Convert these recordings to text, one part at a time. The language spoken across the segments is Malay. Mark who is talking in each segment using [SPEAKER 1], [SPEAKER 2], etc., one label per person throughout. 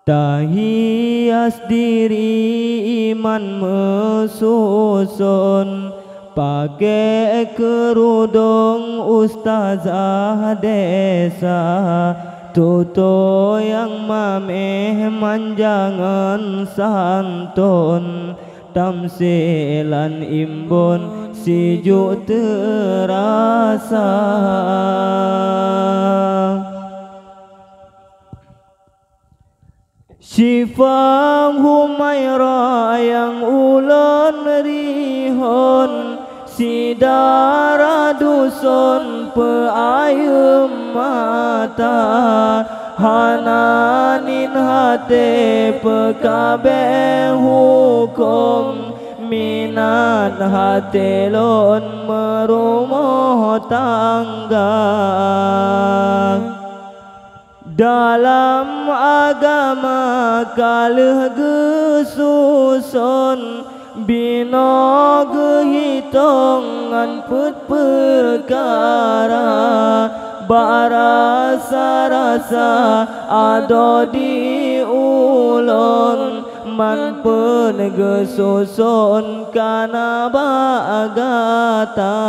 [SPEAKER 1] Tahias diri iman mesusun, pakai kerudung ustazah desa, tuto yang mameh manjangan santun, tamsilan imbun sijuk terasa. Sifang Humaira yang ulun rihon, sidara dusun peayem mata, hananin hati pekabe hukum, minat hati lon merumah tangga. Dalam agama kalah gesusun, bina gehitungan put perkara, barasa-rasa ada di ulun, man pun gesusun kana bagata.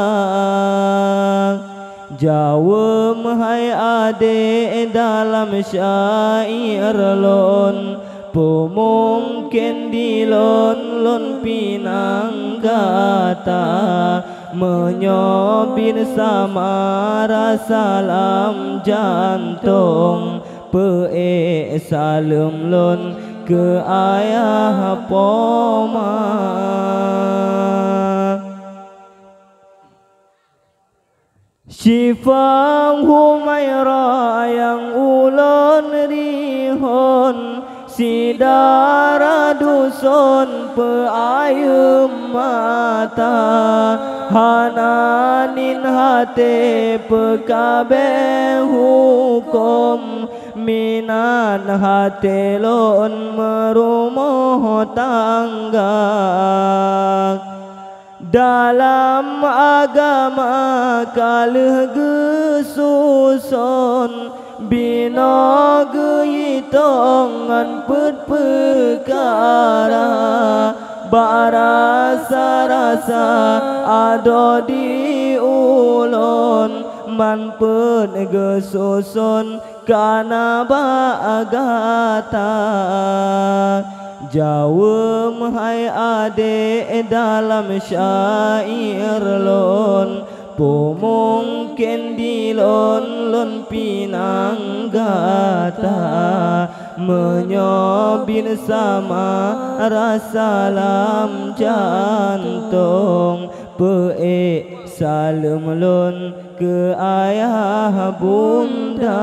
[SPEAKER 1] Jawab hai ade dalam syair lon, pemungkin di lon pinang kata, menyobin sama rasa lam jantung, pe salam lon ke ayah poma. Sifang Humaira yang ulun rihon, sidara dusun peayem mata, hananin hati pekabe hukum, minan hati lon merumah tangga. Dalam agama kalah gesusun, bina gehitungan put perkara, barasa-rasa ada di ulun, man pun gesusun kana bagata. Jawab hai ade dalam syair lon, pemungkin di lon pinang gata, menyobin sama rasa lam jantung, pe salam lon ke ayah bunda.